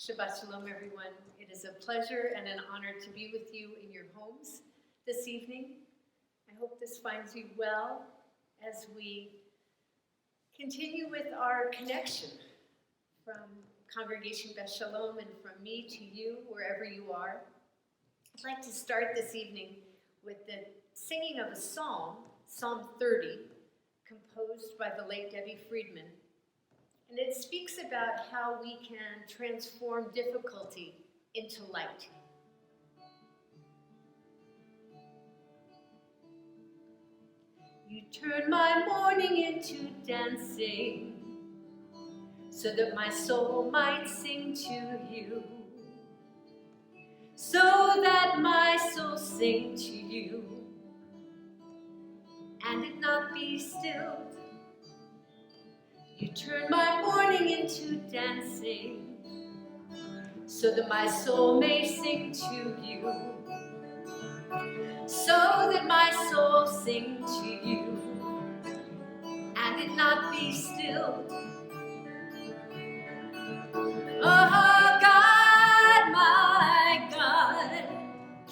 Shabbat Shalom, everyone. It is a pleasure and an honor to be with you in your homes this evening. I hope this finds you well as we continue with our connection from Congregation Beth Shalom and from me to you, wherever you are. I'd like to start this evening with the singing of a psalm, Psalm 30, composed by the late Debbie Friedman. And it speaks about how we can transform difficulty into light. You turn my mourning into dancing, so that my soul might sing to you. So that my soul sing to you, and it not be stilled. You turn my mourning into dancing, so that my soul may sing to you. So that my soul sing to you, and it not be stilled. Oh God, my God,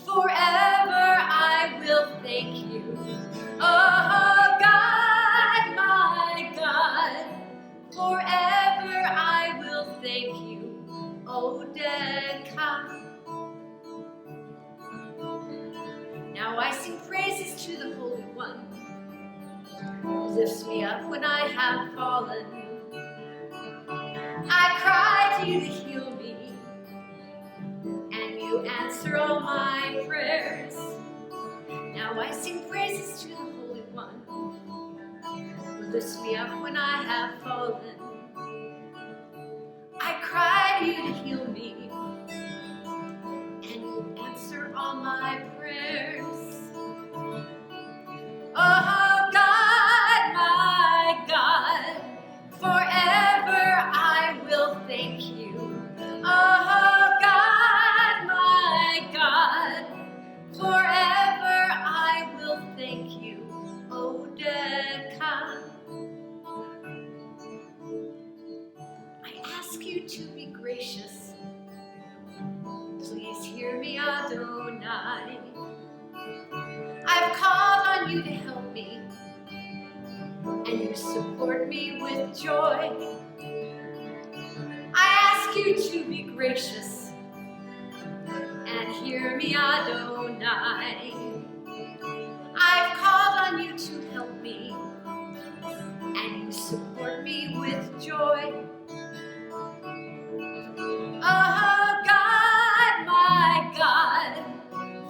forever I will thank you. Oh God, my God, forever I will thank you. Oh Deka. Now I sing praises to the Holy One, who lifts me up when I have fallen. I cry to you to heal me, and you answer all my prayers. Now I sing praises to the Holy One, who lifts me up when I have fallen. I cry to you to heal me, and you answer all my prayers. Oh God, my God, forever I will thank you. Oh God, my God, forever I will thank you. Oh Deka. I ask you to be gracious. Please hear me, Adonai. I've called on you to help me, and you support me with joy. I ask you to be gracious and hear me, Adonai. I've called on you to help me, and you support me with joy. Oh God, my God,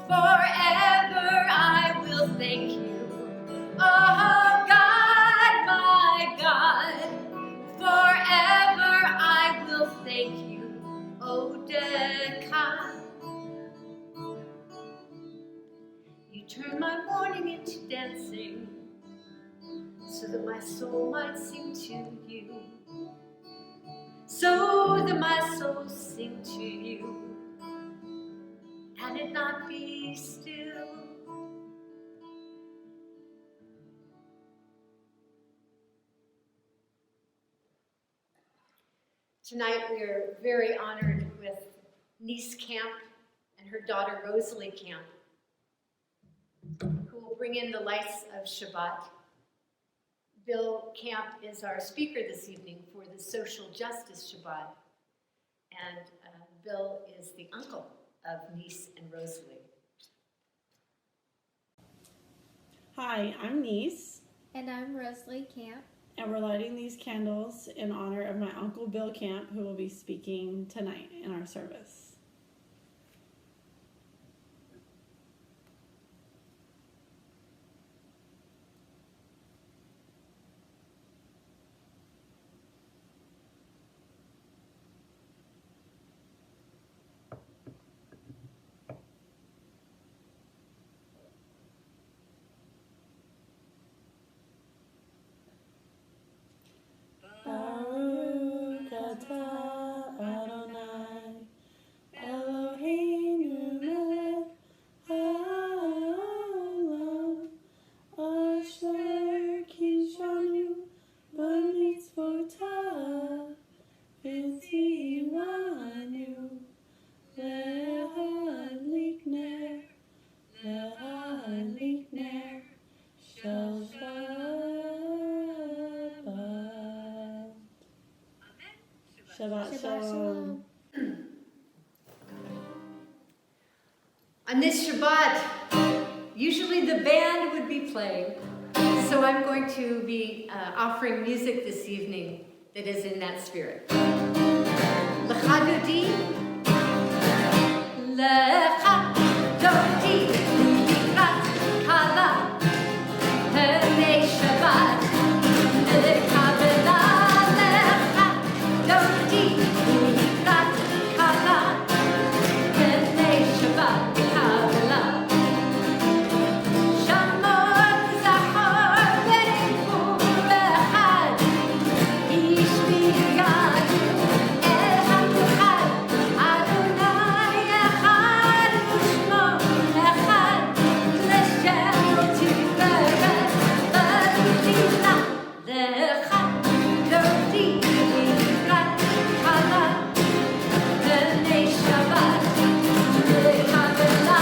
forever I will thank you. Oh God, my God, forever I will thank you. Oh Deka. You turn my mourning into dancing, so that my soul might sing to you. So that my soul sing to you, and it not be still. Tonight we are very honored with niece Camp and her daughter Rosalie Camp, who will bring in the lights of Shabbat. Bill Camp is our speaker this evening for the Social Justice Shabbat, and Bill is the uncle of Niece and Rosalie. Hi, I'm Niece. And I'm Rosalie Camp. And we're lighting these candles in honor of my Uncle Bill Camp, who will be speaking tonight in our service. Baruch atah Adonai Shalom. On this Shabbat, usually the band would be playing, so I'm going to be offering music this evening that is in that spirit. Lecha dodi, lecha dodi, likrat kala, hernei Shabbat, lekabela, lecha dodi, likrat kala, hernei Shabbat, lekabela. Shamor zachor v'rikhu echad, ish v'yad, el ha'echad, Adonai echad u'shmo echad, l'shem tiferet v'tefila, lecha dodi likrat kala, hernei Shabbat, lekabela,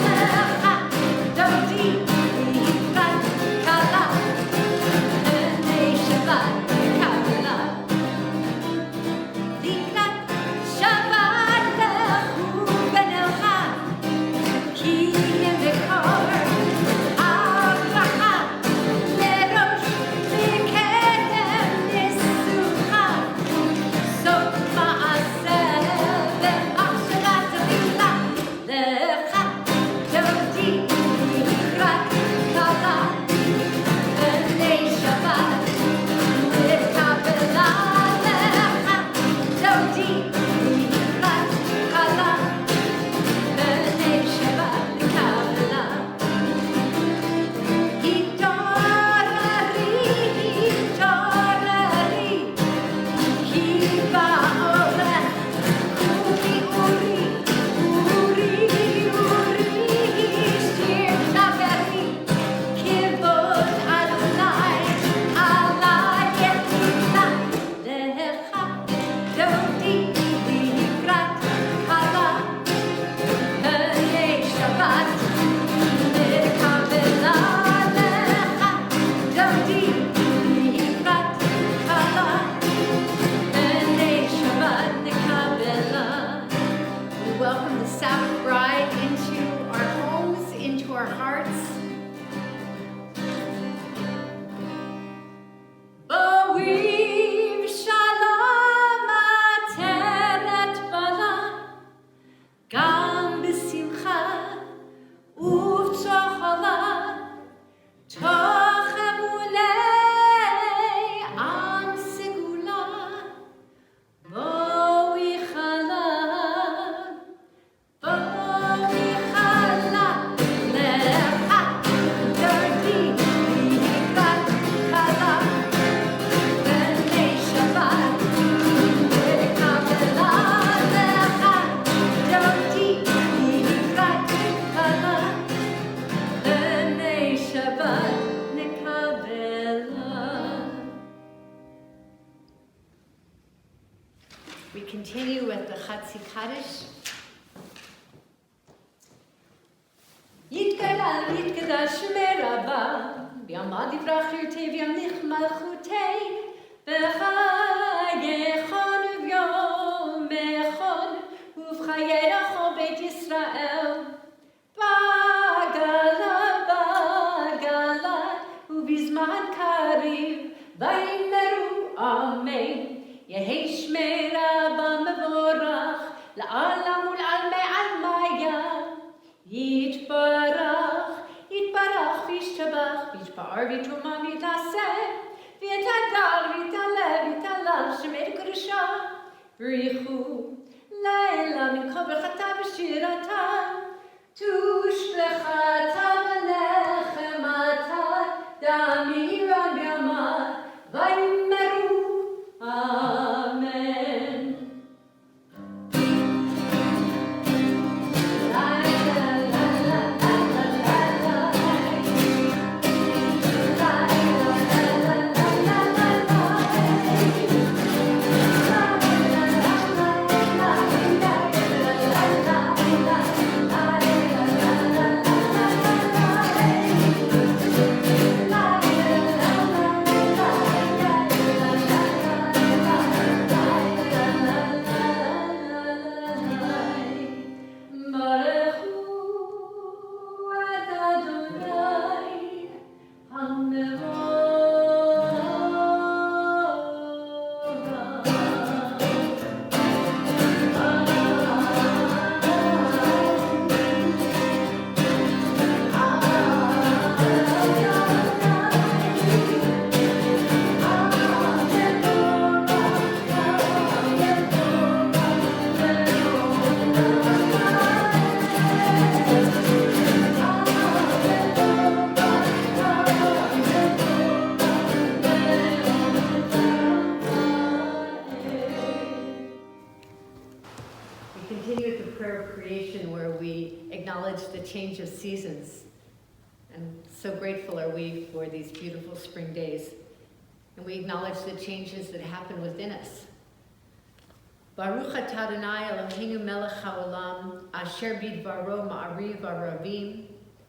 lecha dodi likrat kala, hernei Shabbat, lekabela. Likrat Shabbat lechu v'nelcha, ki yemekor abracha, lerosh v'kedem nisucha, sof ma'aseh v'machshava tefila, lecha dodi likrat kala, hernei Shabbat, lekabela, lecha dodi likrat kala, hernei Shabbat, lekabela. Hitorari, hitorari, ki ba'orech, uri, uri, shir taveri, kivod Adonai, alai yetila, lecha dodi likrat kala, hernei Shabbat, lekabela, lecha dodi likrat kala, hernei Shabbat, lekabela. We welcome the Sabbath bride into our homes, into our hearts. Boiv shalom ateret bala, gam b'simcha uv'tzohala, tochem ulei am segula, boi chala, lecha dodi likrat kala, hernei Shabbat, lekabela, lecha dodi likrat kala, hernei Shabbat, lekabela. We continue with the Chatzi Kaddish. Yitgalal yitgadash meraba, b'yamad yivrach yirtei v'yamlich malchutei, b'chayechon u'vyom echon, u'v'chayerecho beit Yisrael, b'gala, b'gala, u'bizman kariv, v'yimeru amen, yehi shmei rabba mevorach, la'alam ul'almei almaya, Yitbarach, Yitbarach, Vishtabach, Vishbar, Vitruma, Vitaseh, Vitadal, Vitalev, Vitalal, Shemed Kurusha, Brichu, Laila, Min Kober Chata B'shirata, Tushbechata V'nechemata, Damira B'yama, Vaymeru, Amen. continue with the prayer of creation where we acknowledge the change of seasons. And so grateful are we for these beautiful spring days. And we acknowledge the changes that happen within us. Baruch atah Adonai Eloheinu melech haolam, asher bidvaro ma'ariv aravim,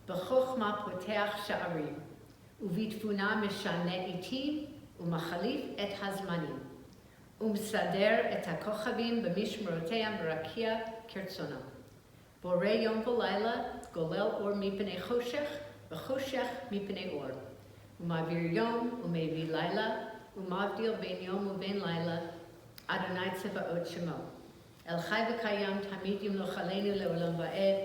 b'chochma poteach sha'arim, uvitfuna mishane itim, umachalif et hazmanim, umsader et hakochavim b'mishmeroteim b'rakia kertzonam. Borei yom v'layla, golel or mipnei choshech, v'choshech mipnei or. Umavir yom umevi layla, umavdil ben yom uben layla, Adonai Tzevaot Shemo. El Chai V'Kayam Tamid Yimloch Aleinu Le'olam Va'ed,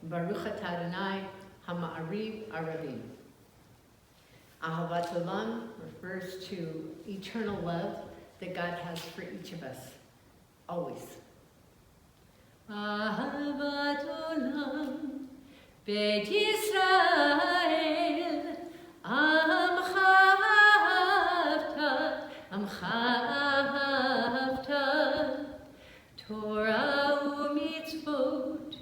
Baruch Atah Adonai HaMa'ariv Aravim. Ahavat Olam refers to eternal love that God has for each of us, always. Ahavat Olam Beit Yisrael Amcha Torah u'mitzvot,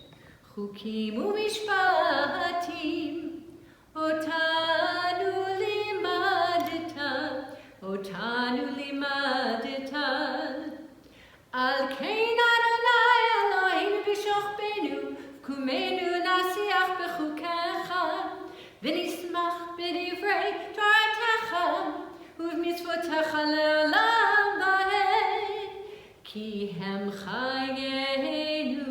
chukim u'mishpatim, otanu limadeta, al kein Adonai Eloheinu b'shochbenu, v'kumenu nasiach b'chukecha, v'nismach b'divrei Toratecha, u'v'mitzvotecha le'olam va'ed, ki hem chayenu,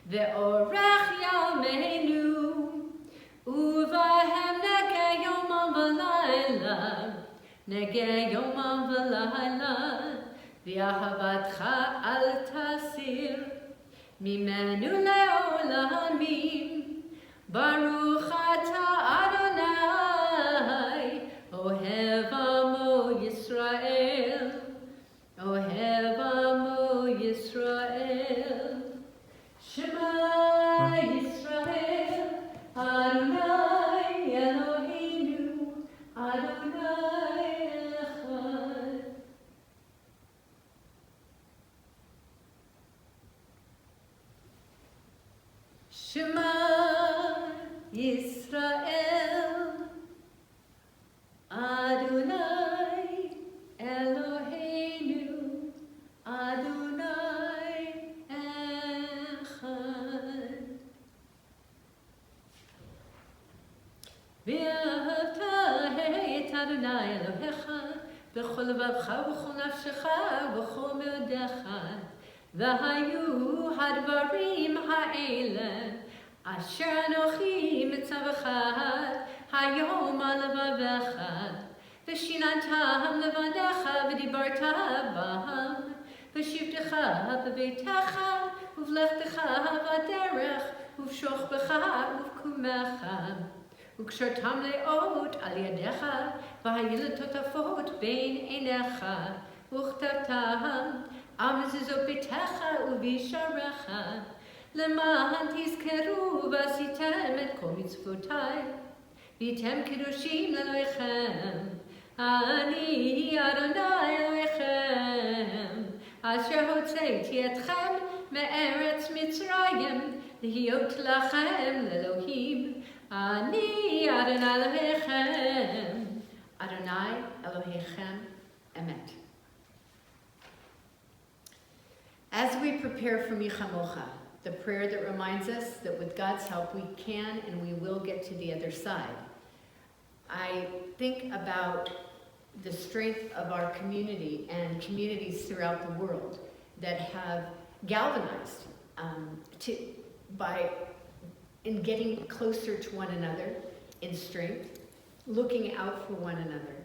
ve'orech yameinu, uvahem negeh yomam v'layla, v'ahavatcha al tasir, mimenu le'olamim, baruch atah Adonai, ohev amo Yisrael, ohev amo Yisrael. Shema Yisrael, Adonai Eloheinu, Adonai Echad. Shema Yisrael, Adonai Eloheinu, Adonai Echad. V'ahavta et Adonai Elohecha b'chol levavcha v'chol nafshecha v'chol meodecha, v'hayu hadvarim ha'ele asher anochi mitzavecha hayom al levavecha, v'shinantam levanecha v'dibarta b'ham, v'shivtecha b'beitecha uv'lechtecha v'aderech uv'shochbecha uv'kumecha, וקשרתם לאות על ידיך, והיו לטוטפות בין עיניך, וכתבתם על מזוזות ביתך ובשעריך, למען תזכרו ועשיתם את כל מצוותיי, והייתם קדושים לאלוהיכם. אני אדוני אלוהיכם, אשר הוצאתי אתכם מארץ מצרים, להיות לכם לאלוהים. Ani Adonai Elohechem, Adonai Elohechem Emet. As we prepare for Michamocha, the prayer that reminds us that with God's help we can and we will get to the other side, I think about the strength of our community and communities throughout the world that have galvanized in getting closer to one another in strength, looking out for one another.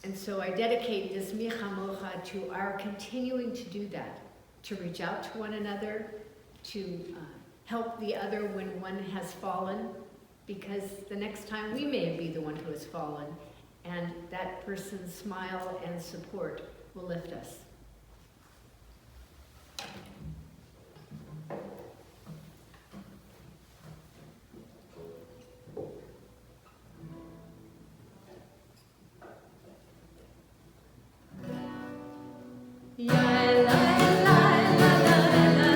And so I dedicate this Michamocha to our continuing to do that, to reach out to one another, to help the other when one has fallen, because the next time we may be the one who has fallen, and that person's smile and support will lift us. Yeah, la, la, la, la, la, la.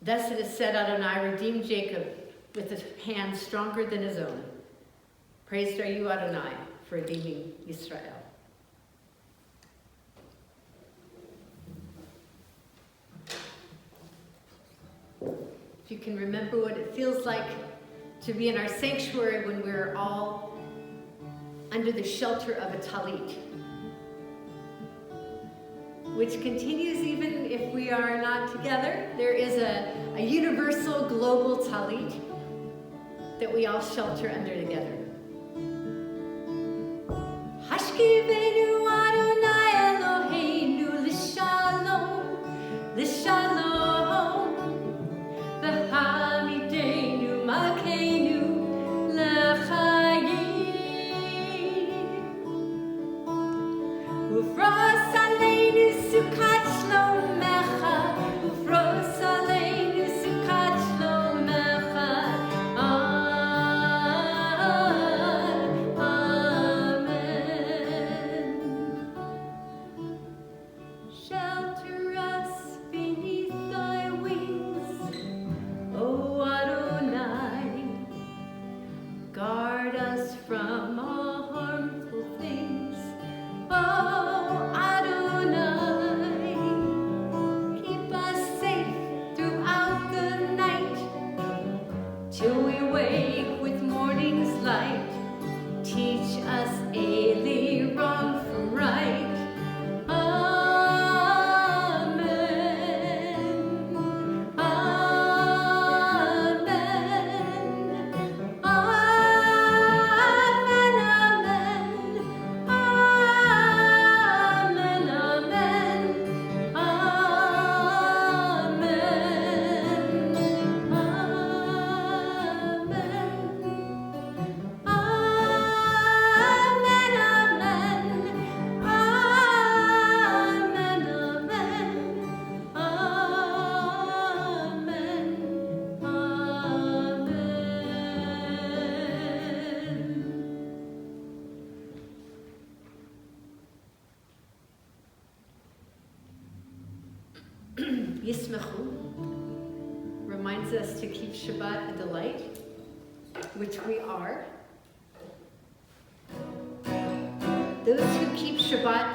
Thus it is said, Adonai redeemed Jacob with a hand stronger than his own. Praised are you, Adonai, for redeeming Israel. If you can remember what it feels like to be in our sanctuary when we're all under the shelter of a talit, which continues even if we are not together. There is a universal global talit that we all shelter under together. Hashkivenu Adonai Eloheinu l'shalom, l'shalom, v'hamidenu malkeinu l'chayim, ufros aleinu sukat shlomecha, ufros aleinu sukat shlomecha. Shelter us beneath thy wings, O Adonai. Guard us from all harmful things, O Adonai. Keep us safe throughout the night, till we wake with morning's light. Teach us daily wrong from right. Yismechu reminds us to keep Shabbat a delight, which we are. Those who keep Shabbat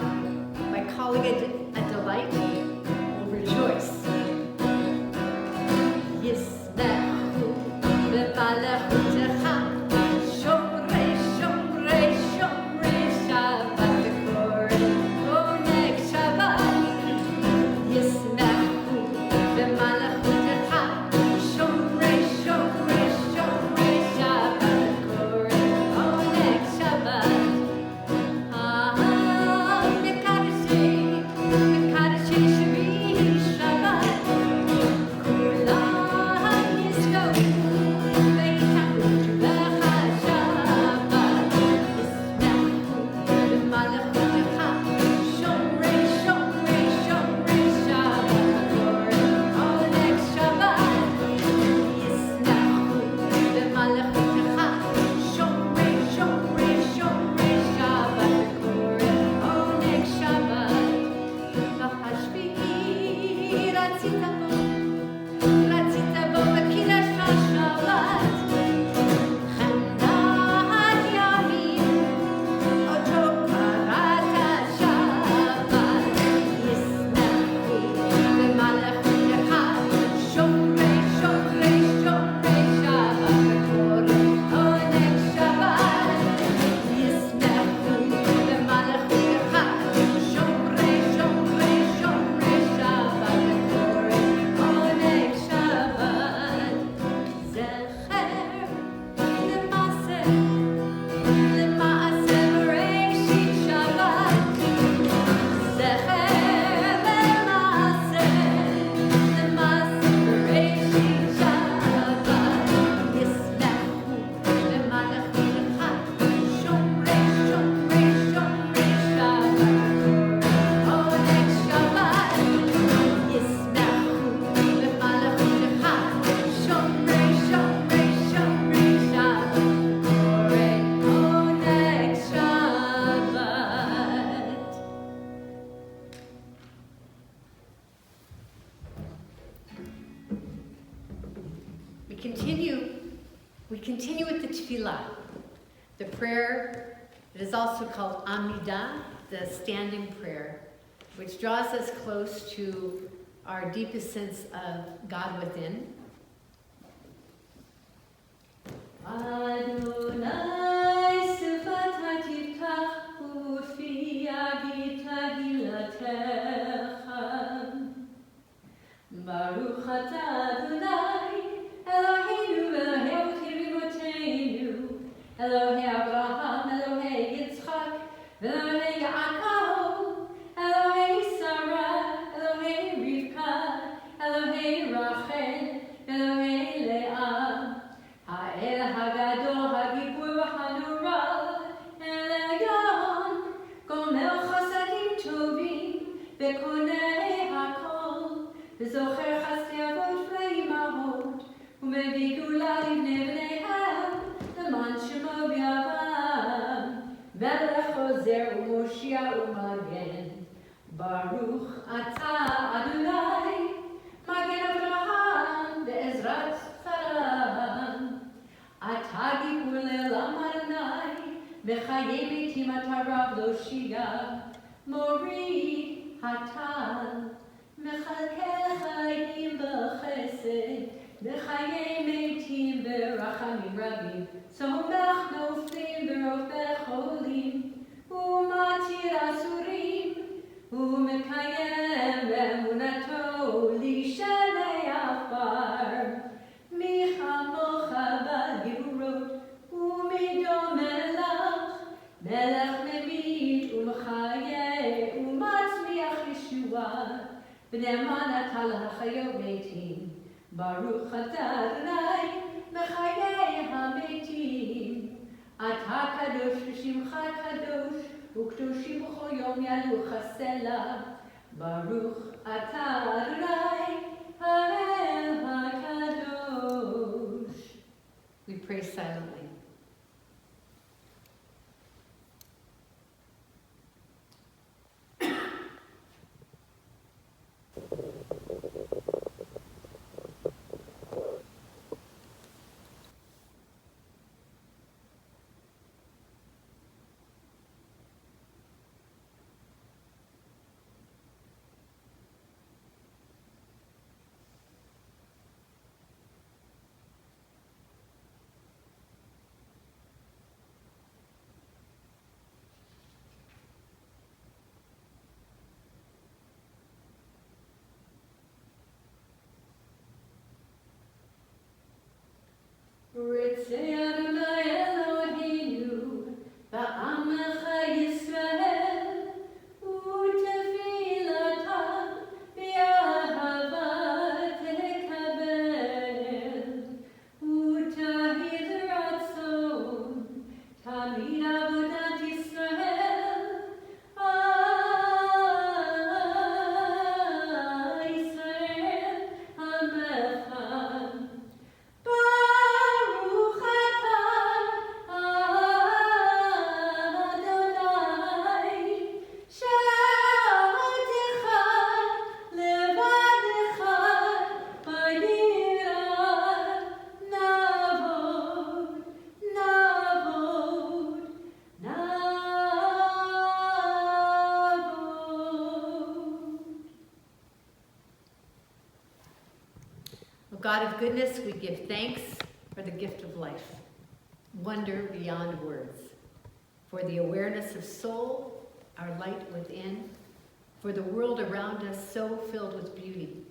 by calling it a delight will rejoice. Yismechu v'balechutecha, shomrei, shomrei, shomrei Shabbat v'korei, oneg Shabbat. Yismechu v'malechutecha, shomrei, shomrei, shomrei Shabbat v'korei, oneg Shabbat. continue with the tefillah, the prayer that is also called Amidah, the standing prayer, which draws us close to our deepest sense of God within. Adonai sifatati tachut fi agita hilatecha. Baruch atah Adonai, Eloheinu, Elohei Avotenu, Elohei Abraham, Elohei Yitzchak, Elohei Yaakov, Elohei Sarah, Elohei Rivka, Elohei Rachel, Elohei Leah, Ha'el Hagadol Hagibur Hanura, Elion, Gomer Chasadim Tovim, Vekonei Hakol, V'zocher Chasdei Avot V'imahot, U'mevii Gula Livnei Bneihem, L'man Shemo B'yavam, Melech Ozer U'Moshia U'Magen, Baruch Atah Adonai, Magen Avraham, Be'ezrat Saram, Atah Gibur Le'olam Adonai, V'chayei Meitim Atah Rav Lo Shia, Mori Hatal, Mechalkel Chayim B'chesed, V'chayei Meitim B'rachamim Rabim, Somech Noflim B'rofech Cholim, U'matir Asurim, U'mekayem B'emunato Lishelei Afar, Michamocha B'givurot, U'midom Melech, Melech Memit U'mechayeh, U'matzmiach Yeshua, B'ne'eman Atah L'chayot Meitim, Baruch Atah Adonai, Mechayeh HaMeitim, Atah Kadosh V'Shimcha Kadosh, U'Kedoshim B'chol Yom Yalucha Selah, Baruch Atah Adonai, Ha'el HaKadosh. We pray silently. Ritzei Adonai Eloheinu, Ba'amecha Yisrael, U'tefilata b'ahava tekabel, U'tahid ratzon, Tamid avodat Yisrael, Yisrael Hamecha. Baruch atah Adonai, Sha'atecha levadecha v'yirah navod, navod, navod. O God of goodness, we give thanks for the gift of life, wonder beyond words, for the awareness of soul, our light within, for the world around us so filled with beauty,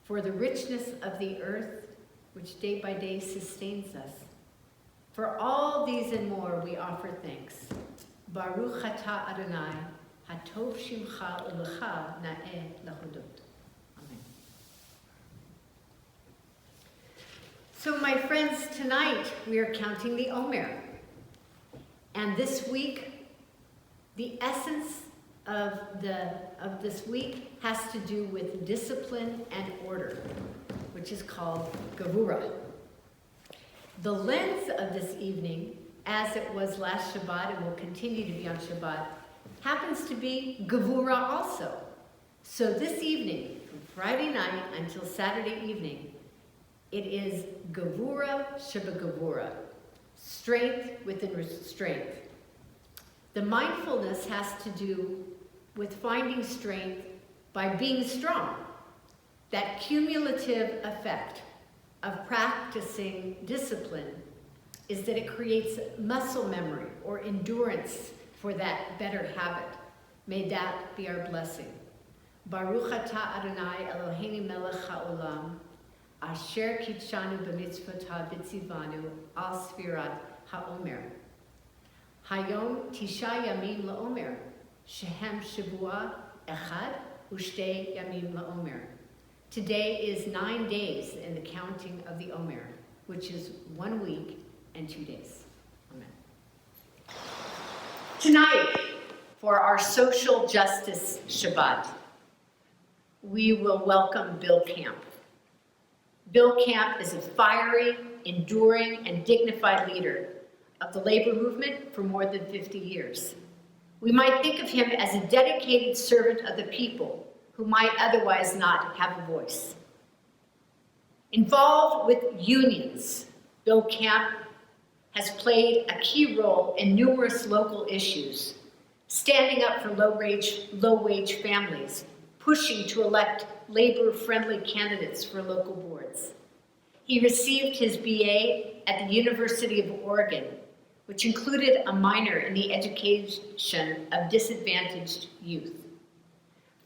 for the richness of the earth which day by day sustains us. For all these and more we offer thanks. Baruch atah Adonai, hatov shimcha u'lecha na'eh lahodot. Amen. So my friends, tonight we are counting the Omer. And this week, the essence of this week has to do with discipline and order, which is called Gevurah. The lens of this evening, as it was last Shabbat and will continue to be on Shabbat, happens to be Gevurah also. So this evening, from Friday night until Saturday evening, It is Gavura Shebagavura, strength within restraint. The mindfulness has to do with finding strength by being strong. That cumulative effect of practicing discipline is that it creates muscle memory or endurance for that better habit. May that be our blessing. Baruch atah Adonai Eloheinu melech haolam, asher kitshanu b'mitzvotav v'tzivanu al sfirat haomer. Hayom tisha yamim laomer, shehem shavua echad u'shtei yamim laomer. Today is 9 days in the counting of the Omer, which is 1 week and 2 days. Amen. Tonight, for our Social Justice Shabbat, we will welcome Bill Camp. Bill Camp is a fiery, enduring, and dignified leader of the labor movement for more than 50 years. We might think of him as a dedicated servant of the people who might otherwise not have a voice. Involved with unions, Bill Camp has played a key role in numerous local issues, standing up for low-wage families, pushing to elect labor-friendly candidates for local boards. He received his BA at the University of Oregon, which included a minor in the education of disadvantaged youth.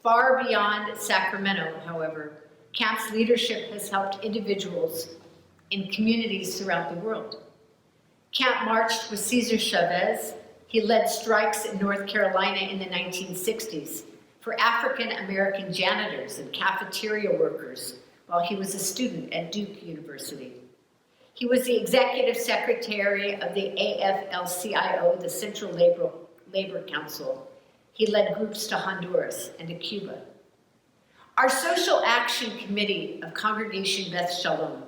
Far beyond Sacramento, however, Camp's leadership has helped individuals in communities throughout the world. Camp marched with Cesar Chavez. He led strikes in North Carolina in the 1960s for African American janitors and cafeteria workers while he was a student at Duke University. He was the executive secretary of the AFL-CIO, the Central Labor Council. He led groups to Honduras and to Cuba. Our Social Action Committee of Congregation Beth Shalom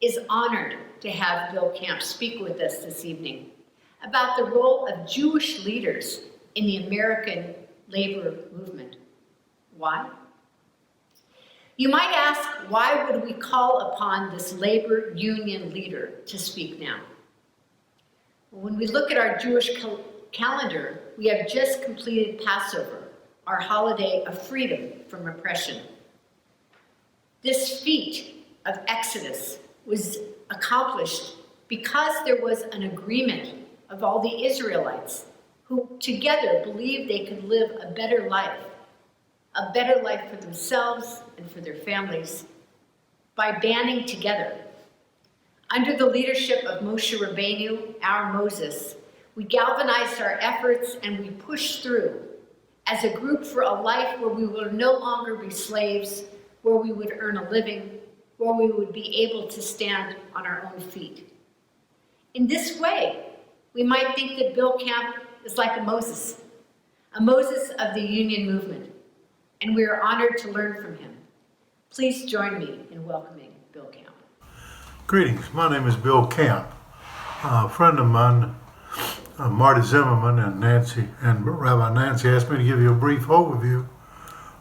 is honored to have Bill Camp speak with us this evening about the role of Jewish leaders in the American labor movement. Why? You might ask, why would we call upon this labor union leader to speak now? When we look at our Jewish calendar, we have just completed Passover, our holiday of freedom from oppression. This feat of Exodus was accomplished because there was an agreement of all the Israelites who together believed they could live a better life for themselves and for their families by banding together. Under the leadership of Moshe Rabbeinu, our Moses, we galvanized our efforts and we pushed through as a group for a life where we will no longer be slaves, where we would earn a living, where we would be able to stand on our own feet. In this way, we might think that Bill Camp is like a Moses of the union movement, and we are honored to learn from him. Please join me in welcoming Bill Camp. Greetings, my name is Bill Camp. A friend of mine, Marty Zimmerman and Rabbi Nancy asked me to give you a brief overview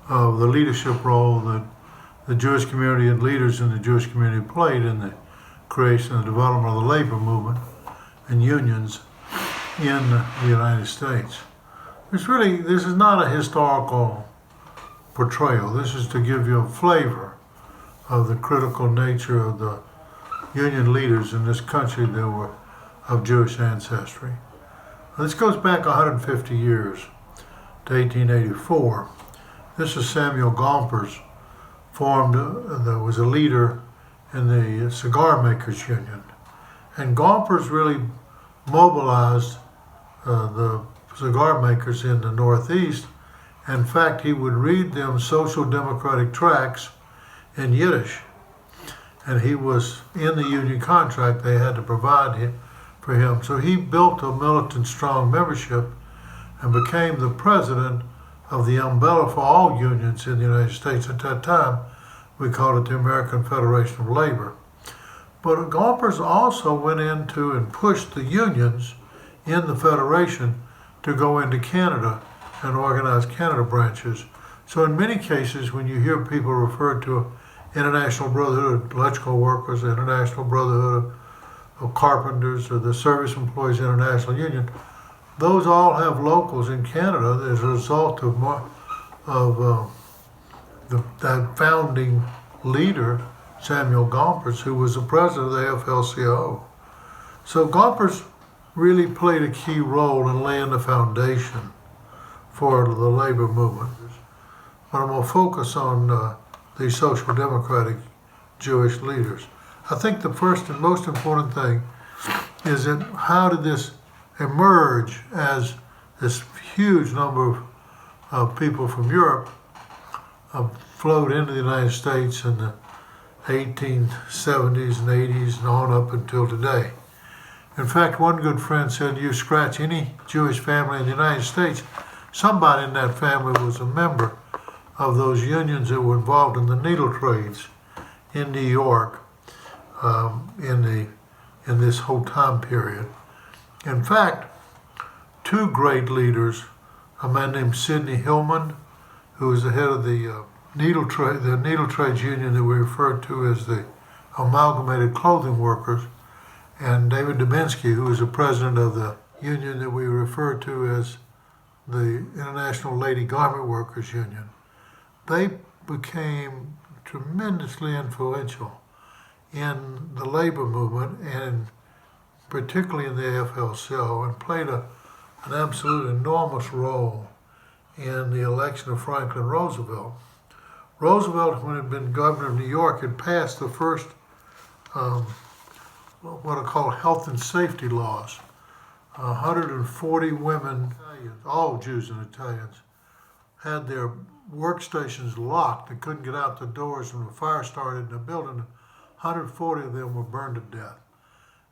of the leadership role that the Jewish community and leaders in the Jewish community played in the creation and development of the labor movement and unions in the United States. This is not a historical portrayal. This is to give you a flavor of the critical nature of the union leaders in this country that were of Jewish ancestry. This goes back 150 years to 1884. This is Samuel Gompers, that was a leader in the Cigar Makers Union. And Gompers really mobilized the cigar makers in the Northeast. In fact, he would read them social democratic tracts in Yiddish. And he was in the union contract they had to provide for him. So he built a militant, strong membership and became the president of the umbrella for all unions in the United States. At that time, we called it the American Federation of Labor. But Gompers also went into and pushed the unions in the Federation to go into Canada and organize Canada branches. So in many cases, when you hear people refer to International Brotherhood of Electrical Workers, the International Brotherhood of Carpenters, or the Service Employees International Union. Those all have locals in Canada as a result of that founding leader, Samuel Gompers, who was the president of the AFL-CIO. So Gompers really played a key role in laying the foundation for the labor movement. But I'm going to focus on these social democratic Jewish leaders. I think the first and most important thing is that how did this emerge as this huge number of people from Europe flowed into the United States in the 1870s and 80s and on up until today. In fact, one good friend said, you scratch any Jewish family in the United States, somebody in that family was a member of those unions that were involved in the needle trades in New York in this whole time period. In fact, two great leaders, a man named Sidney Hillman, who was the head of the needle trades union that we refer to as the Amalgamated Clothing Workers, and David Dubinsky, who was the president of the union that we refer to as the International Lady Garment Workers Union. They became tremendously influential in the labor movement and particularly in the AFL-CIO, and played an absolute enormous role in the election of Franklin Roosevelt. Roosevelt, when he had been governor of New York, had passed the first what are called health and safety laws. 140 women, all Jews and Italians, had their workstations locked. They couldn't get out the doors when the fire started in the building. 140 of them were burned to death.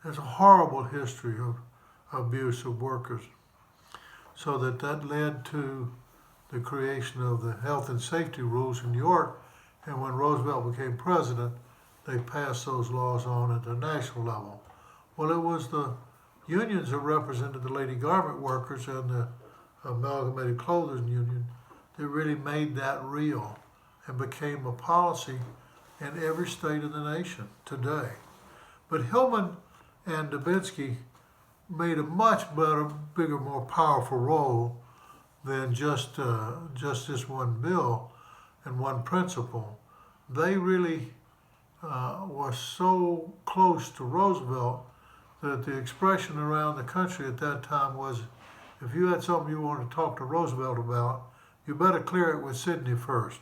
There's a horrible history of abuse of workers. So that led to the creation of the health and safety rules in New York. And when Roosevelt became president, they passed those laws on at the national level. Well, it was the unions that represented the lady garment workers and the Amalgamated Clothing Union that really made that real and became a policy in every state of the nation today. But Hillman and Dubinsky made a much better, bigger, more powerful role than just this one bill and one principle. They really were so close to Roosevelt that the expression around the country at that time was, if you had something you wanted to talk to Roosevelt about, you better clear it with Sidney first.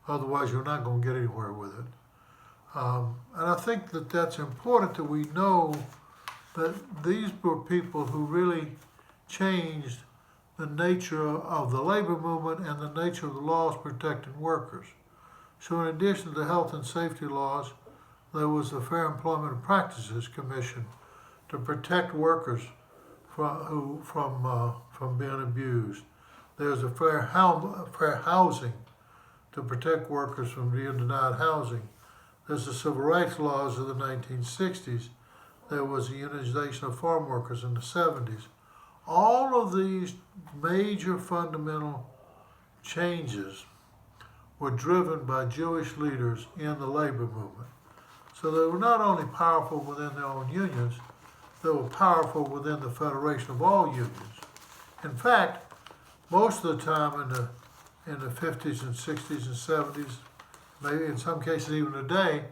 Otherwise, you're not going to get anywhere with it. And I think that that's important that we know that these were people who really changed the nature of the labor movement and the nature of the laws protecting workers. So in addition to the health and safety laws, there was the Fair Employment Practices Commission to protect workers from being abused. There's a fair housing to protect workers from being denied housing. There's the civil rights laws of the 1960s. There was the unionization of farm workers in the 70s. All of these major fundamental changes were driven by Jewish leaders in the labor movement. So they were not only powerful within their own unions, they were powerful within the Federation of all unions. In fact, most of the time in the 50s and 60s and 70s, maybe in some cases even today,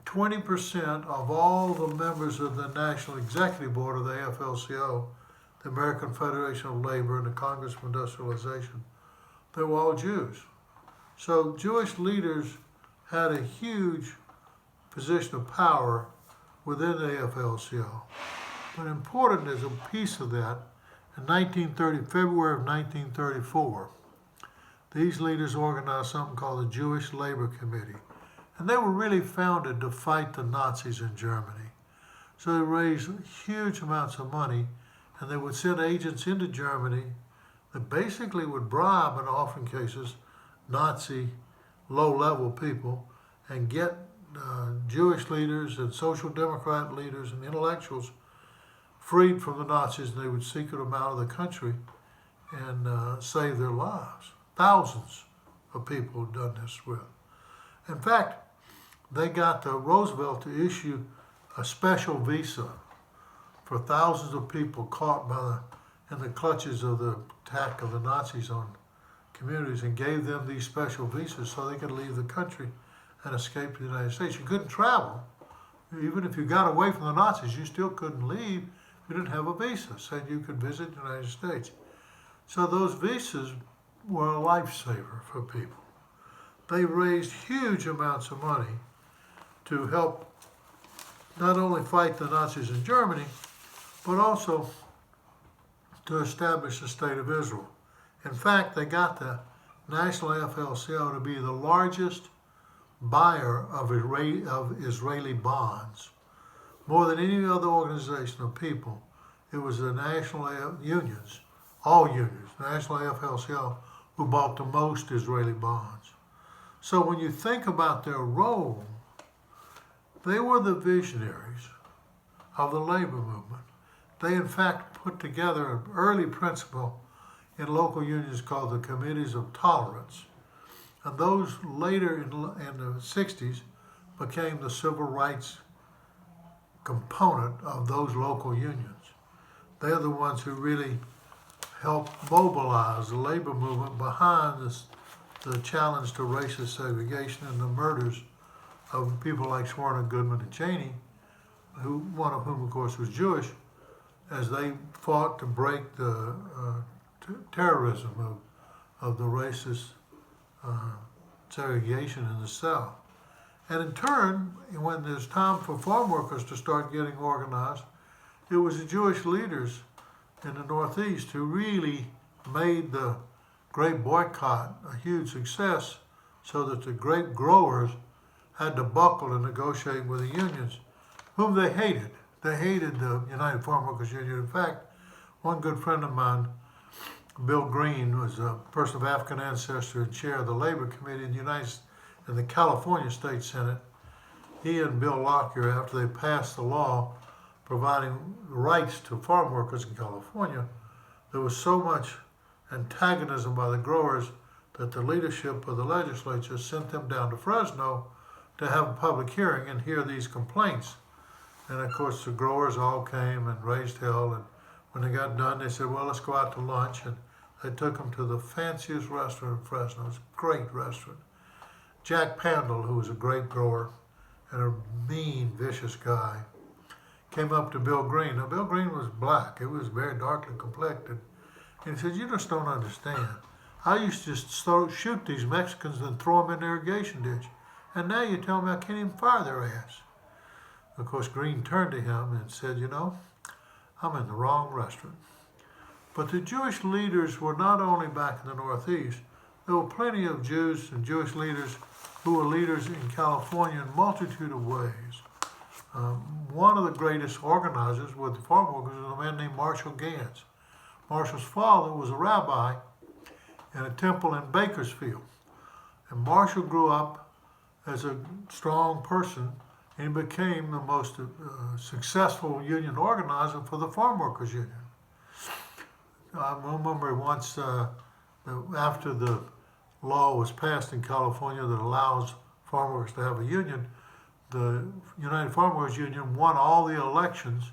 20% of all the members of the National Executive Board of the AFL-CIO, the American Federation of Labor, and the Congress of Industrialization, they were all Jews. So Jewish leaders had a huge position of power within the AFL-CIO. But important as a piece of that, in February of 1934, these leaders organized something called the Jewish Labor Committee. And they were really founded to fight the Nazis in Germany. So they raised huge amounts of money, and they would send agents into Germany that basically would bribe, in often cases, Nazi low-level people, and get Jewish leaders and social democrat leaders and intellectuals freed from the Nazis, and they would secret them out of the country and save their lives. Thousands of people have done this with. In fact, they got Roosevelt to issue a special visa for thousands of people caught in the clutches of the attack of the Nazis on communities, and gave them these special visas so they could leave the country and escape to the United States. You couldn't travel. Even if you got away from the Nazis, you still couldn't leave. You didn't have a visa, said you could visit the United States. So those visas were a lifesaver for people. They raised huge amounts of money to help not only fight the Nazis in Germany, but also to establish the State of Israel. In fact, they got the National AFL-CIO to be the largest buyer of Israeli bonds. More than any other organization of people, it was the national unions, all unions, National AFL-CIO, who bought the most Israeli bonds. So when you think about their role, they were the visionaries of the labor movement. They, in fact, put together an early principle in local unions called the Committees of Tolerance. And those later in the 60s became the civil rights component of those local unions. They're the ones who really helped mobilize the labor movement behind the challenge to racist segregation and the murders of people like Schwerner, Goodman, and Cheney, one of whom, of course, was Jewish, as they fought to break the terrorism of the racist segregation in the South. And in turn, when there's time for farm workers to start getting organized, it was the Jewish leaders in the Northeast who really made the grape boycott a huge success, so that the grape growers had to buckle and negotiate with the unions, whom they hated. They hated the United Farm Workers Union. In fact, one good friend of mine, Bill Green, was a person of African ancestry and chair of the Labor Committee in the California State Senate. He and Bill Lockyer, after they passed the law providing rights to farm workers in California, there was so much antagonism by the growers that the leadership of the legislature sent them down to Fresno to have a public hearing and hear these complaints. And of course the growers all came and raised hell, and when they got done they said, well, let's go out to lunch, and they took them to the fanciest restaurant in Fresno. It's a great restaurant. Jack Pandle, who was a grape grower and a mean, vicious guy, came up to Bill Green. Now, Bill Green was black. He was very darkly complected. And he said, you just don't understand. I used to just shoot these Mexicans and throw them in the irrigation ditch. And now you tell me I can't even fire their ass. Of course, Green turned to him and said, you know, I'm in the wrong restaurant. But the Jewish leaders were not only back in the Northeast. There were plenty of Jews and Jewish leaders who were leaders in California in a multitude of ways. One of the greatest organizers with the farm workers was a man named Marshall Gantz. Marshall's father was a rabbi in a temple in Bakersfield. And Marshall grew up as a strong person, and he became the most successful union organizer for the Farm Workers Union. I remember once after the law was passed in California that allows farm workers to have a union, the United Farm Workers Union won all the elections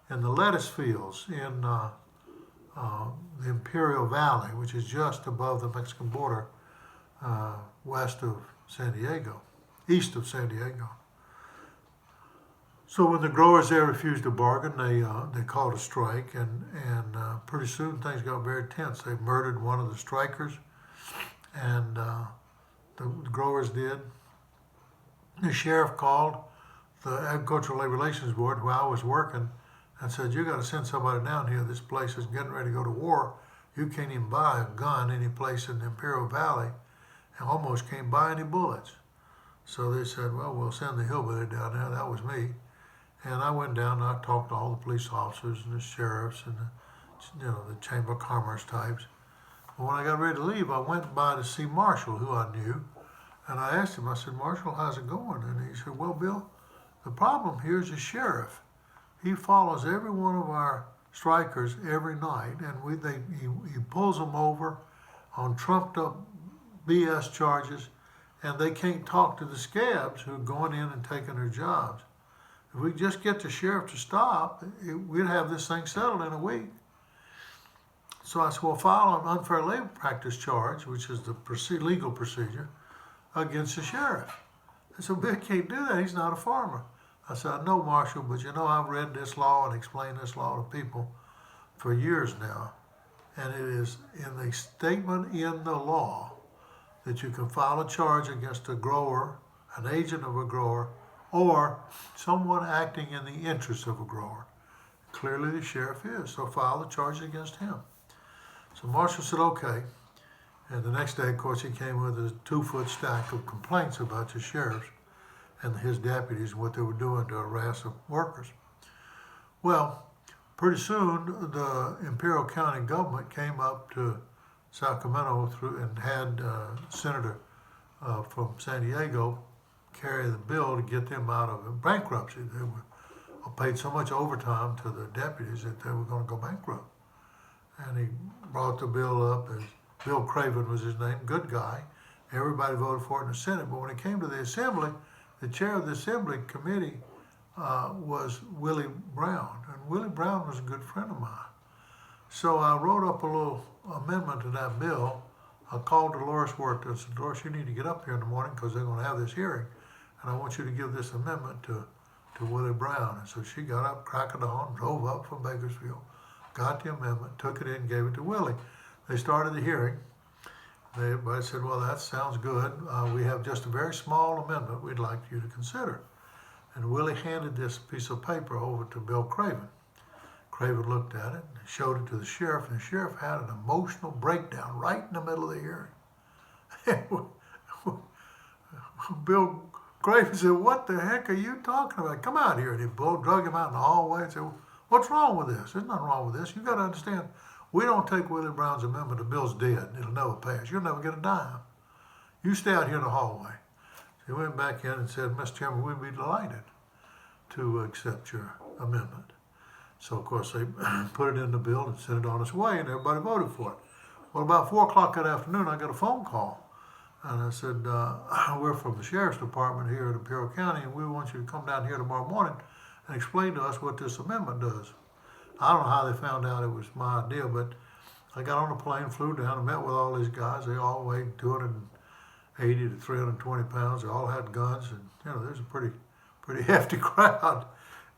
in the lettuce fields in the Imperial Valley, which is just above the Mexican border, east of San Diego. So when the growers there refused to bargain, they called a strike, and pretty soon things got very tense. They murdered one of the strikers, and the growers did. The sheriff called the Agricultural Labor Relations Board, where I was working, and said, you got to send somebody down here. This place is getting ready to go to war. You can't even buy a gun any place in the Imperial Valley, and almost can't buy any bullets. So they said, well, we'll send the hillbilly down there. That was me. And I went down and I talked to all the police officers and the sheriffs and the Chamber of Commerce types. But when I got ready to leave, I went by to see Marshall, who I knew, and I asked him, I said, Marshall, how's it going? And he said, well, Bill, the problem here is the sheriff. He follows every one of our strikers every night, and he pulls them over on trumped up BS charges, and they can't talk to the scabs who are going in and taking their jobs. If we just get the sheriff to stop, we'd have this thing settled in a week. So I said, well, file an unfair labor practice charge, which is the legal procedure, against the sheriff. I said, Bill can't do that. He's not a farmer. I said, I know, Marshall, but I've read this law and explained this law to people for years now. And it is in the statement in the law that you can file a charge against a grower, an agent of a grower, or someone acting in the interest of a grower. Clearly the sheriff is, so file the charge against him. So Marshall said, okay. And the next day, of course, he came with a 2-foot stack of complaints about the sheriffs and his deputies, what they were doing to harass the workers. Well, pretty soon, the Imperial County government came up to Sacramento and had Senator from San Diego carry the bill to get them out of bankruptcy. They were paid so much overtime to the deputies that they were going to go bankrupt. And he brought the bill up, as Bill Craven was his name, good guy. Everybody voted for it in the Senate, but when it came to the Assembly, the chair of the Assembly committee was Willie Brown, and Willie Brown was a good friend of mine. So I wrote up a little amendment to that bill. I called Dolores Worth and said, Dolores, you need to get up here in the morning because they're going to have this hearing, and I want you to give this amendment to Willie Brown. And so she got up, crack of dawn, drove up from Bakersfield, got the amendment, took it in, gave it to Willie. They started the hearing. Everybody said, well, that sounds good. We have just a very small amendment we'd like you to consider. And Willie handed this piece of paper over to Bill Craven. Craven looked at it and showed it to the sheriff, and the sheriff had an emotional breakdown right in the middle of the hearing. Bill Craven said, what the heck are you talking about? Come out here. And he drug him out in the hallway and said, what's wrong with this? There's nothing wrong with this. You got to understand, we don't take Willie Brown's amendment. The bill's dead. It'll never pass. You'll never get a dime. You stay out here in the hallway. So he went back in and said, Mr. Chairman, we'd be delighted to accept your amendment. So, of course, they put it in the bill and sent it on its way, and everybody voted for it. Well, about 4 o'clock that afternoon, I got a phone call. And I said, we're from the Sheriff's Department here at Imperial County, and we want you to come down here tomorrow morning and explain to us what this amendment does. I don't know how they found out it was my idea, but I got on a plane, flew down, and met with all these guys. They all weighed 280 to 320 pounds. They all had guns, and there's a pretty hefty crowd.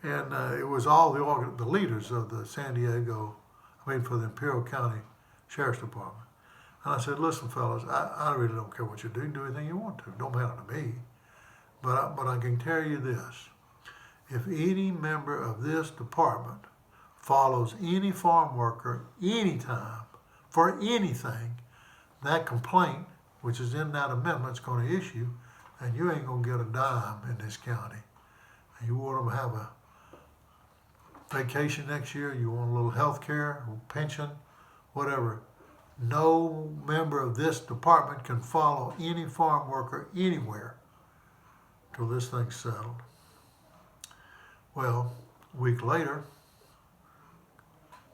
And it was all the leaders of the for the Imperial County Sheriff's Department. And I said, listen, fellas, I really don't care what you do. You can do anything you want to. It don't matter to me. But I can tell you this. If any member of this department follows any farm worker anytime for anything, that complaint, which is in that amendment, is going to issue, and you ain't going to get a dime in this county. And you want them to have a vacation next year, you want a little health care, pension, whatever. No member of this department can follow any farm worker anywhere till this thing's settled. Well, a week later,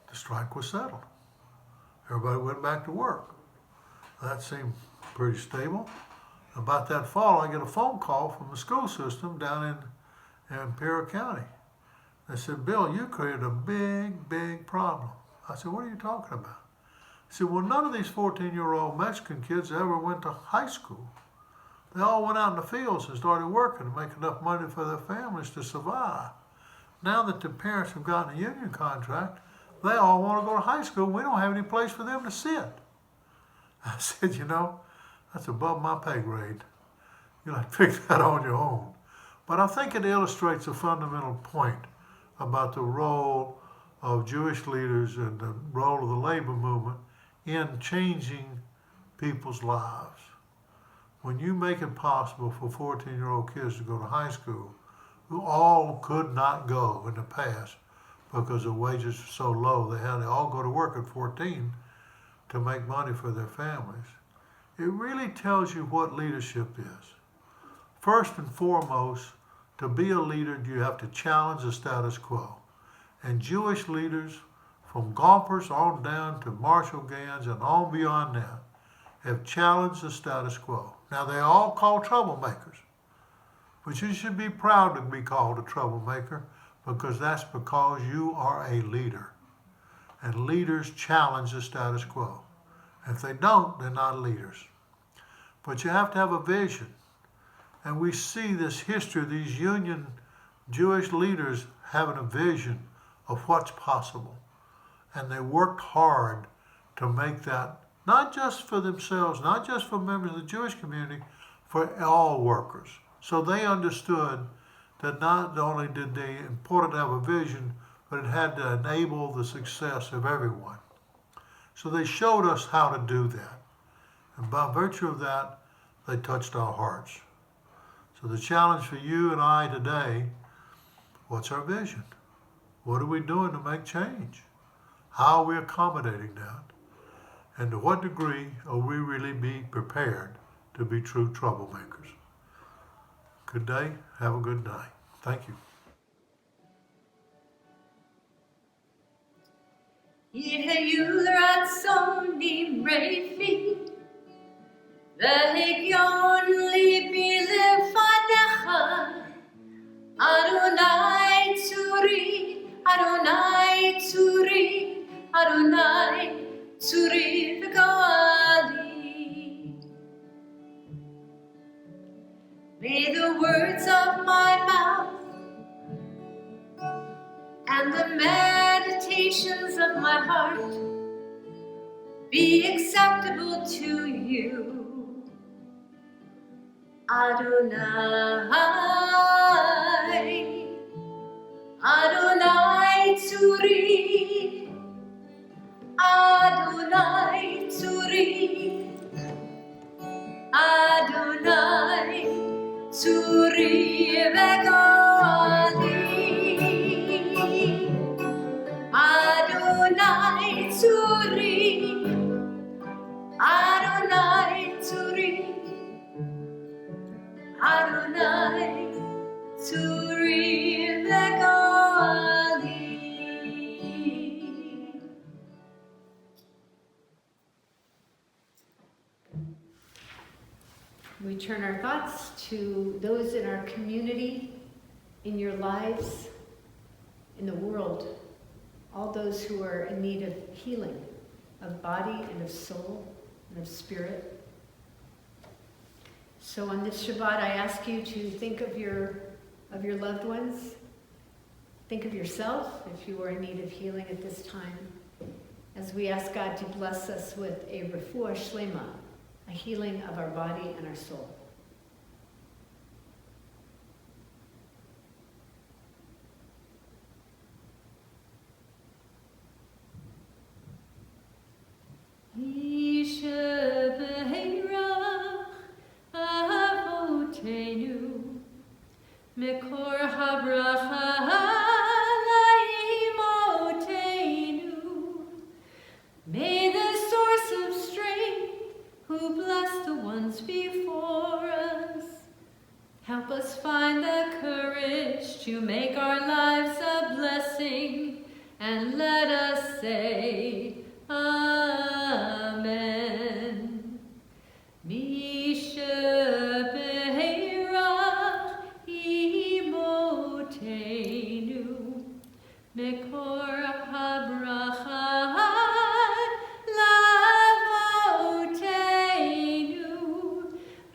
the strike was settled. Everybody went back to work. That seemed pretty stable. About that fall, I get a phone call from the school system down in Imperial County. They said, Bill, you created a big, big problem. I said, what are you talking about? He said, well, none of these 14-year-old Mexican kids ever went to high school. They all went out in the fields and started working to make enough money for their families to survive. Now that the parents have gotten a union contract, they all want to go to high school. We don't have any place for them to sit. I said, that's above my pay grade. You'll have to fix that on your own. But I think it illustrates a fundamental point about the role of Jewish leaders and the role of the labor movement in changing people's lives. When you make it possible for 14-year-old kids to go to high school, who all could not go in the past because the wages were so low, they had to all go to work at 14 to make money for their families. It really tells you what leadership is. First and foremost, to be a leader, you have to challenge the status quo. And Jewish leaders, from Gompers on down to Marshall Gans and on beyond that, have challenged the status quo. Now, they're all called troublemakers, but you should be proud to be called a troublemaker because that's because you are a leader. And leaders challenge the status quo. If they don't, they're not leaders. But you have to have a vision. And we see this history of these Union Jewish leaders having a vision of what's possible. And they worked hard to make that, not just for themselves, not just for members of the Jewish community, for all workers. So they understood that not only did they important to have a vision, but it had to enable the success of everyone. So they showed us how to do that. And by virtue of that, they touched our hearts. So the challenge for you and I today, what's our vision? What are we doing to make change? How are we accommodating that? And to what degree are we really be prepared to be true troublemakers? Good day. Have a good night. Thank you. יהיו רצון נמרפי, והגיון ליבי לפניך. אדוני צורי, אדוני צורי, אדוני צורי וגואלי. May the words of my mouth and the meditations of my heart be acceptable to you, Adonai. Adonai Tzuri, Adonai Tzuri, Adonai Tzuri v'Gali. Adonai Tzuri, Adonai Tzuri, Adonai Tzuri v'Gali. We turn our thoughts to those in our community, in your lives, in the world. All those who are in need of healing, of body and of soul and of spirit. So on this Shabbat, I ask you to think of your loved ones. Think of yourself if you are in need of healing at this time, as we ask God to bless us with a refuah shlema, a healing of our body and our soul. Mekor habracha laimotenu. May the source of strength, who bless the ones before us, help us find the courage to make our lives a blessing, and let us say Amen. Misha beirach imotenu, mekor habracha lavotenu.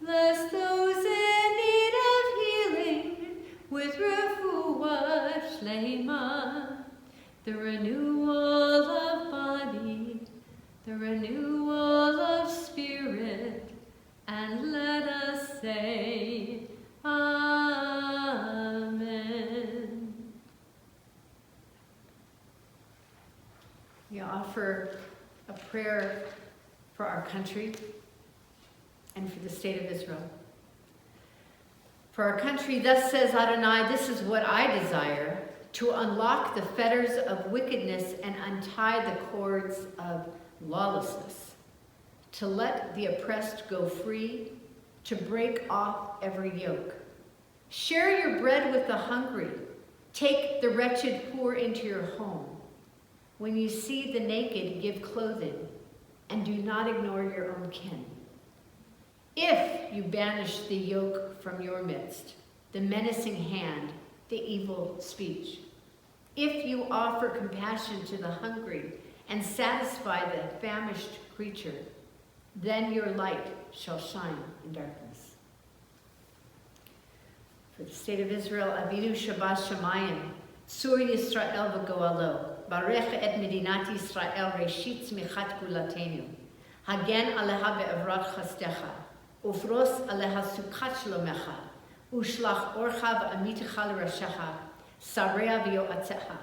Bless those in need of healing with refuah shlema, the renewal of body, the renewal of spirit, and let us say Amen. We offer a prayer for our country and for the state of Israel. For our country, thus says Adonai, this is what I desire, to unlock the fetters of wickedness and untie the cords of lawlessness, to let the oppressed go free, to break off every yoke. Share your bread with the hungry. Take the wretched poor into your home. When you see the naked, give clothing, and do not ignore your own kin. If you banish the yoke from your midst, the menacing hand, the evil speech, if you offer compassion to the hungry and satisfy the famished creature, then your light shall shine in darkness. For the state of Israel, Avinu Shabbat Shamayim, Sur Yisrael v'goalo, Barech et Medinat Yisrael reshit tzmichat gulatenu, Hagen aleha be'evrat chasdecha, Ufros aleha sukat shlomecha, Ushlach orcha v'amitecha l'rashecha, Sarea v'yoatzecha,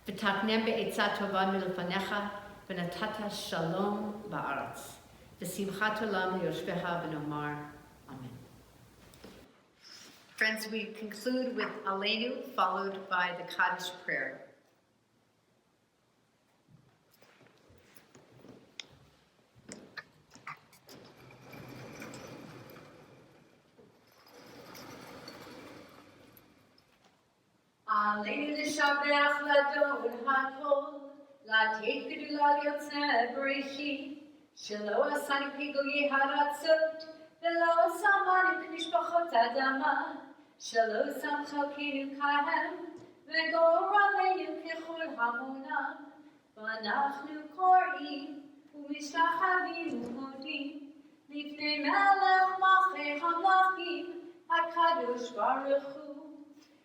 V'taknem be'etzat tova milfanecha, V'natata shalom ba'aretz. V'simchat olam liyoshvecha v'nomar. Amen. Friends, we conclude with Aleinu, followed by the Kaddish prayer. Aleinu l'shabeach ladon hakol, לתת גדולה ליוצא בראשית, שלא עשני פיגועי הרצות, ולא שמנו כמשפחות אדמה, שלא שם חלקנו כהם, וגורלנו ככל המונם, ואנחנו קוראים ומשתחווים ומודים, לפני מלך מלכי המלכים, הקדוש ברוך הוא,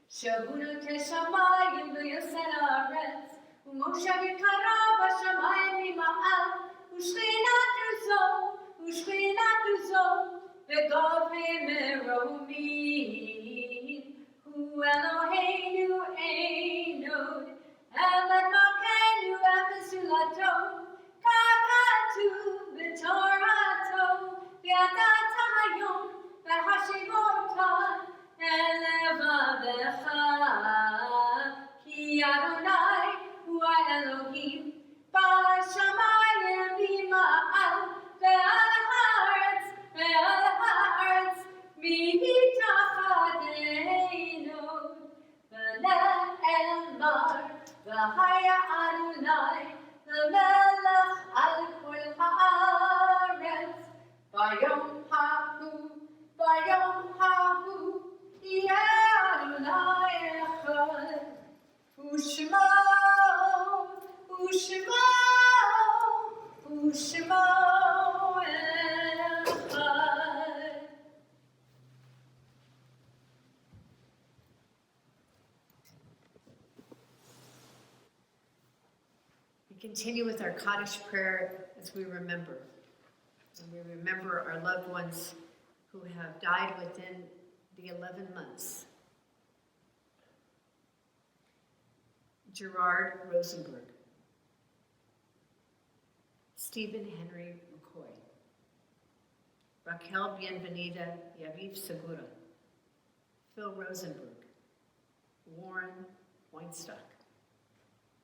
שהוא נוטה שמיים ויוסר הארץ, ומשה יקרא בשמיים ממעל, ושכינת זו, וגובים מרומים. הוא אלוהינו אין עוד, אלא מלכנו אפס זולתו, כך כתוב בתורתו, וידעת היום והשיבותה אל לבבך, כי אדוני הוא האלוהים בשמיים ממעל, ועל הארץ מתחתינו, ונאמר והיה אדוני למלך על כל הארץ, ביום ההוא יהיה אדוני אחד, ושמו אחד. We continue with our Kaddish prayer as we remember. And we remember our loved ones who have died within the 11 months. Gerard Rosenberg, Stephen Henry McCoy, Raquel Bienvenida Yaviv Segura, Phil Rosenberg, Warren Weinstock,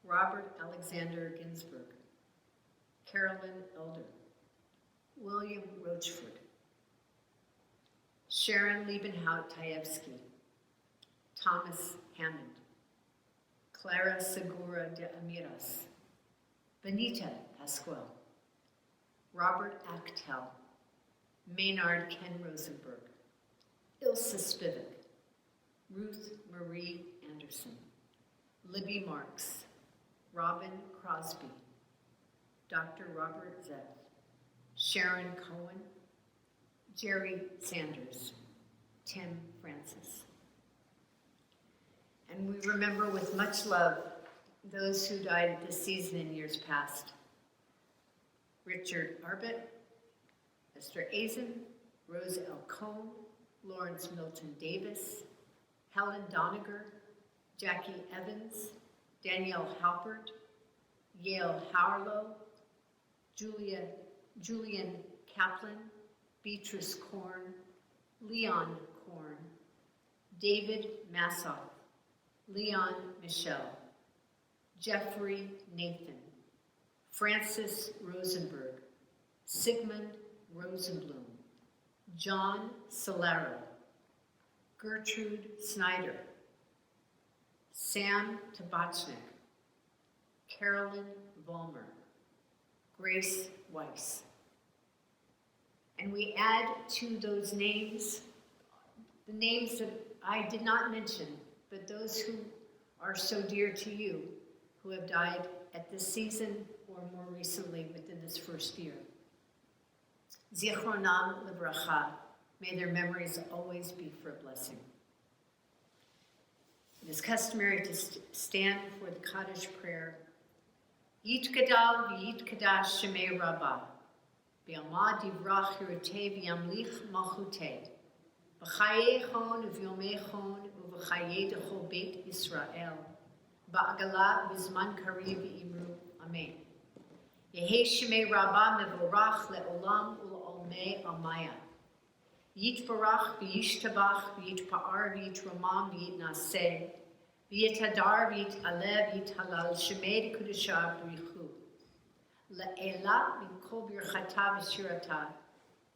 Robert Alexander Ginsburg, Carolyn Elder, William Rochford, Sharon Liebenhout-Taevsky, Thomas Hammond, Clara Segura de Amiras, Benita Pascual, Robert Actel, Maynard Ken Rosenberg, Ilse Spivak, Ruth Marie Anderson, Libby Marks, Robin Crosby, Dr. Robert Zeff, Sharon Cohen, Jerry Sanders, Tim Francis. And we remember with much love those who died this season in years past. Richard Arbett, Esther Azen, Rose L. Cohn, Lawrence Milton Davis, Helen Doniger, Jackie Evans, Danielle Halpert, Yale Howerlow, Julian Kaplan, Beatrice Korn, Leon Korn, David Massoff, Leon Michel, Jeffrey Nathan, Francis Rosenberg, Sigmund Rosenblum, John Solero, Gertrude Snyder, Sam Tabachnik, Carolyn Vollmer, Grace Weiss. And we add to those names, the names that I did not mention, but those who are so dear to you, who have died at this season or more recently within this first year. Zichronam livracha, may their memories always be for a blessing. It is customary to stand for the Kaddish prayer. Yitgadal v'yitkadash shemei rabbah, v'yamad yivrach hirutei v'yamlich malchutei, v'chayei chon v'yomei chon uv'chayei dechol beit Yisrael, ba'agala v'zman kari v'imru, amen. Yehei shemei rabbah mevorach le'olam u'olmei amaya. Yitbarach v'yishtabach v'yitpa'ar v'yitramam v'yitnaseh, v'yitadar v'yitaleh v'yitalal shemei kudusha b'richu. Le'ela v'kol birchata v'shirata,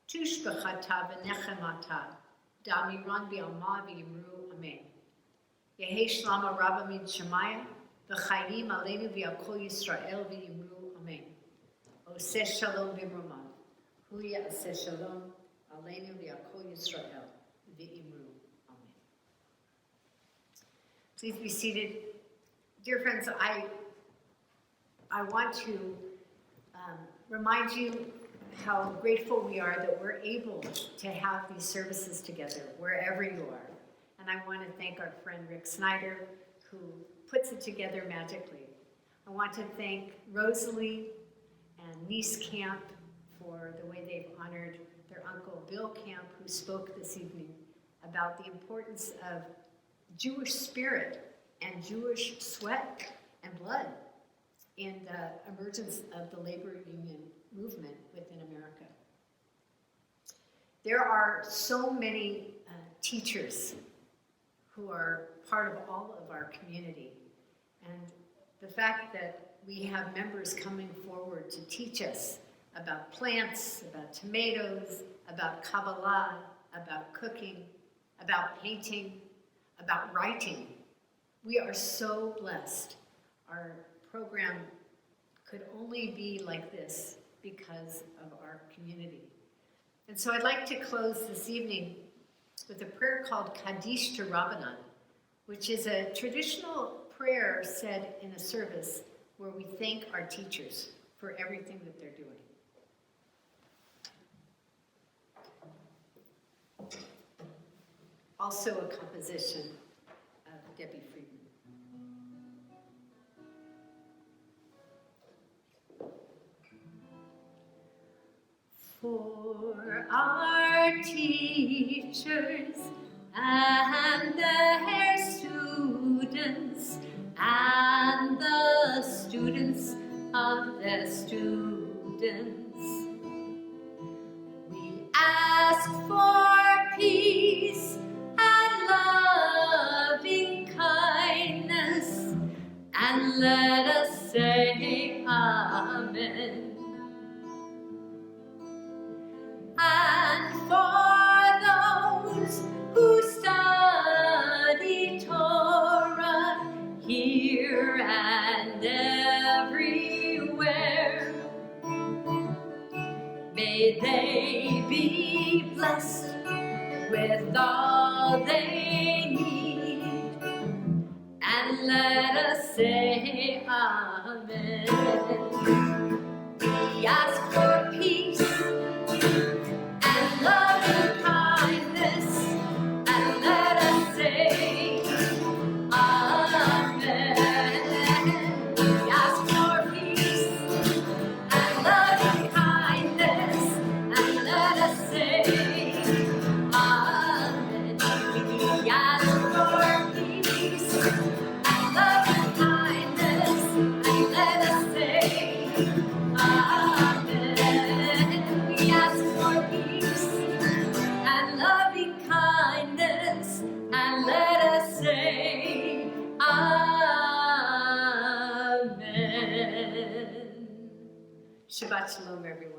tush b'chata v'nechemata, da'amiran v'yalma v'yimru, amen. Yehei shlama rabba min shemaya, v'chayim aleinu v'yakol Yisrael v'yimru, amen. Oseh shalom v'imramav, huya aseh shalom, aleinu v'yakol Yisrael v'imru, amen. Please be seated. Dear friends, I want to remind you how grateful we are that we're able to have these services together wherever you are. And I want to thank our friend Rick Snyder, who puts it together magically. I want to thank Rosalie and Niece Camp for the way they've honored their uncle Bill Camp, who spoke this evening about the importance of Jewish spirit and Jewish sweat and blood in the emergence of the labor union movement within America. There are so many teachers who are part of all of our community, and the fact that we have members coming forward to teach us about plants, about tomatoes, about Kabbalah, about cooking, about painting, about writing. We are so blessed. Our program could only be like this because of our community. And so I'd like to close this evening with a prayer called Kaddish to Rabbanan, which is a traditional prayer said in a service where we thank our teachers for everything that they're doing. Also a composition of Debbie Friedman. For our teachers and their students and the students of their students, we ask for peace and loving kindness, and let us say amen. And for those who study Torah here and everywhere, may they be blessed with all they need, and let us say amen. We ask for peace and loving kindness, and let us say amen. We ask for peace and loving kindness, and let us say amen. We ask for peace and loving kindness, and let us say amen. We ask for peace and loving kindness, and let us say amen. Shabbat Shalom, everyone.